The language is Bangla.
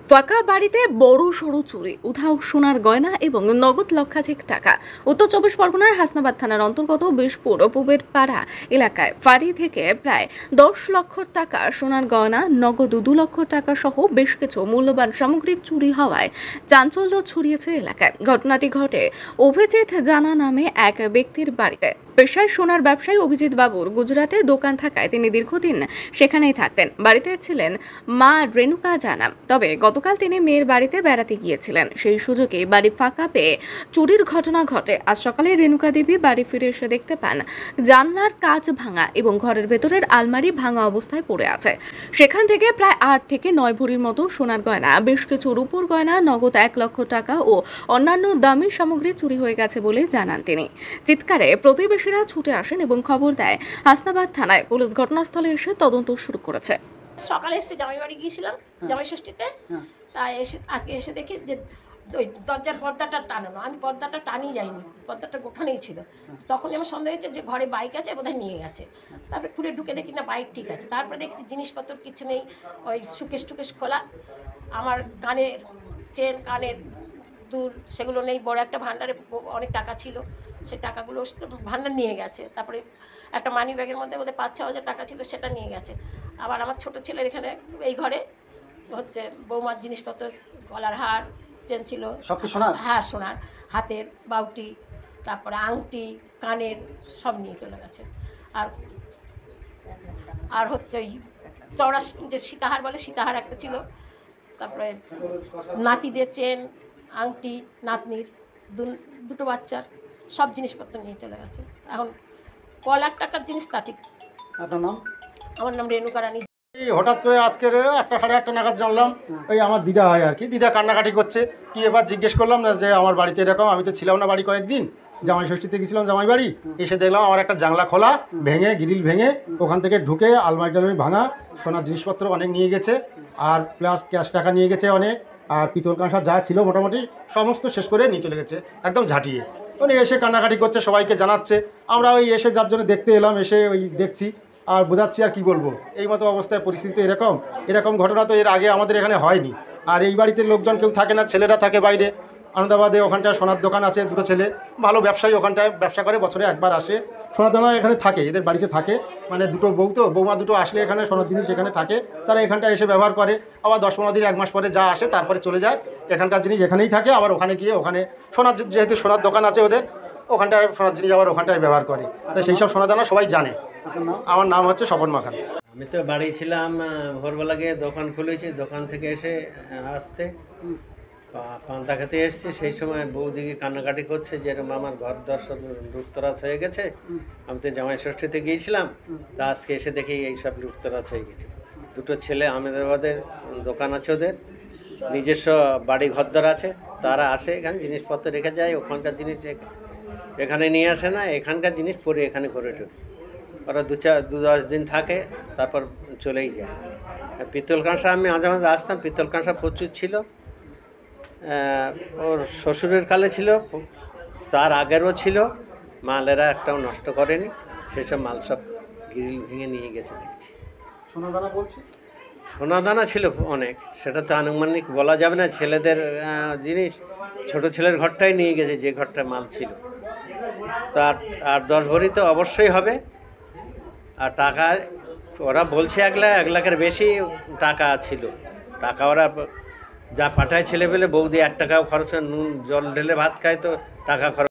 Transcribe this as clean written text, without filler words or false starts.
ফাঁকা বাড়িতে বড় সড়ো চুরি, উধাও সোনার গয়না এবং নগদ লক্ষাধিক টাকা। উত্তর চব্বিশ পরগনার হাসনাবাদ থানার অন্তর্গত বিশপুর পূবের পাড়া এলাকায় ফাঁড়ি থেকে প্রায় 10 লক্ষ টাকা সোনার গয়না, নগদ 2 লক্ষ টাকা সহ বেশ কিছু মূল্যবান সামগ্রী চুরি হওয়ায় চাঞ্চল্য ছড়িয়েছে এলাকায়। ঘটনাটি ঘটে অভিজিৎ জানা নামে এক ব্যক্তির বাড়িতে। পেশায় সোনার ব্যবসায়ী অভিজিৎ বাবুর গুজরাটে দোকান থাকায় তিনি দীর্ঘদিন সেখানেই থাকতেন। বাড়িতে ছিলেন মা রেণুকা জানা। তবে গতকাল তিনি মেয়ের বাড়িতে বেড়াতে গিয়েছিলেন। সেই সুযোগে বাড়ি ফাঁকা পেয়ে চুরির ঘটনা ঘটে। আজ সকালে রেণুকা দেবী বাড়ি ফিরে এসে দেখতে পান জানলার কাচ ভাঙা এবং ঘরের ভেতরের আলমারি ভাঙা অবস্থায় পড়ে আছে। সেখান থেকে প্রায় 8 থেকে 9 ভরির মতো সোনার গয়না, বেশ কিছু রূপোর গয়না, নগদ 1 লক্ষ টাকা ও অন্যান্য দামি সামগ্রী চুরি হয়ে গেছে বলে জানান তিনি। চিৎকারে প্রতিবেশীরা ছুটে আসেন এবং খবর দেয় হাসনাবাদ থানায়। পুলিশ ঘটনাস্থলে এসে তদন্ত শুরু করেছে। সকালে এসে জামাই বাড়ি গিয়েছিলাম জামাই ষষ্ঠীতে, তাই এসে আজকে এসে দেখি যে ওই দরজার পর্দাটা টানানো। আমি পর্দাটা টানি যাইনি, পর্দাটা গোঠানেই ছিল। তখনই আমার সন্দেহ হয়েছে যে ঘরে বাইক আছে, বোধহয় নিয়ে গেছে। তারপরে খুলে ঢুকে দেখি না, বাইক ঠিক আছে। তারপরে দেখছি জিনিসপত্র কিছু নেই, ওই সুকেশ টুকেশ খোলা। আমার কানের চেন, কানের দুল সেগুলো নেই। বড় একটা ভান্ডারে অনেক টাকা ছিল, সেই টাকাগুলো ভান্ডার নিয়ে গেছে। তারপরে একটা মানি ব্যাগের মধ্যে বোধহয় 5-6 হাজার টাকা ছিল, সেটা নিয়ে গেছে। আবার আমার ছোটো ছেলের এখানে এই ঘরে হচ্ছে বৌমার জিনিসপত্র, গলার হার, চেন ছিল, সব কি সোনার? হ্যাঁ সোনার, হাতের বাউটি, তারপরে আংটি, কানের সব নিয়ে চলে গেছে। আর আর হচ্ছে ওই চওড়া যে সীতাহার বলে, সীতাহার একটা ছিল। তারপরে নাতিদের চেন, আংটি, নাতনির দুটো বাচ্চার সব জিনিসপত্র নিয়ে চলে গেছে। এখন ক লাখ টাকার জিনিস তা ঠিক। আপনার নাম? আমার নাম রেণুকা রানী। হঠাৎ করে আজকের 1টা সাড়ে 1টা নাগাদ জানলাম, ওই আমার দিদা হয় আর কি, দিদা কান্নাকাটি করছে। কি এবার জিজ্ঞেস করলাম না যে আমার বাড়িতে এরকম, আমি তো ছিলাম না বাড়ি কয়েকদিন, জামাই ষষ্ঠীতে গেছিলাম জামাই বাড়ি। এসে দেখলাম আমার একটা জানলা খোলা, ভেঙে গ্রিল ভেঙে ওখান থেকে ঢুকে আলমারি টালমারি ভাঙা, সোনার জিনিসপত্র অনেক নিয়ে গেছে, আর প্লাস ক্যাশ টাকা নিয়ে গেছে অনেক, আর পিতল কাঁসা যা ছিল মোটামুটি সমস্ত শেষ করে নিয়ে চলে গেছে একদম ঝাঁটিয়ে। উনি এসে কান্নাকাটি করছে, সবাইকে জানাচ্ছে। আমরা ওই এসে যার জন্য দেখতে এলাম, এসে ওই দেখছি আর বোঝাচ্ছি আর কি বলবো। এই মতো অবস্থায় পরিস্থিতি এরকম ঘটনা তো এর আগে আমাদের এখানে হয়নি। আর এই বাড়িতে লোকজন কেউ থাকে না, ছেলেরা থাকে বাইরে আনন্দাবাদে। ওখানটায় সোনার দোকান আছে, দুটো ছেলে ভালো ব্যবসায়ী, ওখানটায় ব্যবসা করে, বছরে একবার আসে। সোনার দোকান এখানে থাকে, এদের বাড়িতে থাকে, মানে দুটো বউ তো, বৌমা দুটো আসলে এখানে সোনার জিনিস এখানে থাকে, তারা এখানটায় এসে ব্যবহার করে। আবার 10-15 দিন 1 মাস পরে যা আসে তারপরে চলে যায়। এখানকার জিনিস এখানেই থাকে, আবার ওখানে গিয়ে ওখানে সোনার, যেহেতু সোনার দোকান আছে ওদের, ওখানটায় সোনার জিনিস আবার ওখানটায় ব্যবহার করে। তাই সেই সব সোনা দানা সবাই জানে। আমার নাম হচ্ছে স্বপন মাখান। আমি তো বাড়ি ছিলাম, ভোরবেলা গিয়ে দোকান খুলেছি, দোকান থেকে এসে আসতে পান্তা খেতে এসেছি। সেই সময় বৌদিকে কান্নাকাটি করছে যে এরকম আমার ঘর দর সব লুটতরাজ হয়ে গেছে। আমি তো জামাই ষষ্ঠীতে গিয়েছিলাম, তা আজকে এসে দেখি এইসব লুটতরাজ হয়ে গেছে। দুটো ছেলে আহমেদাবাদের দোকান আছে ওদের, নিজস্ব বাড়ি ঘরদর আছে, তারা আসে এখানে জিনিসপত্র রেখে যায়, ওখানকার জিনিস এখানে নিয়ে আসে না, এখানকার জিনিস পরে এখানে করে ঢুকে। ওরা 2-10 দিন থাকে, তারপর চলেই যায়। পিতল কাঁসা আমি মাঝে মাঝে আসতাম, পিতল কাঁসা প্রচুর ছিল। ওর শ্বশুরের কালে ছিল, তার আগেরও ছিল। মালেরা একটাও নষ্ট করেনি, সেই সব মাল সব গ্রিল ভেঙে নিয়ে গেছে দেখছি। সোনাদানা বলছি, সোনাদানা ছিল অনেক, সেটা তো আনুমানিক বলা যাবে না। ছেলেদের জিনিস, ছোট ছেলের ঘরটাই নিয়ে গেছে, যে ঘরটা মাল ছিল। তার 8-10 ভরি তো অবশ্যই হবে। আর টাকা ওরা বলছে 1 লাখের বেশি টাকা ছিল। টাকা ওরা যা পাঠায় ছেলে পেলে, বৌদি 1 টাকাও খরচ, নুন জল ঢেলে ভাত খায়, তো টাকা খরচ।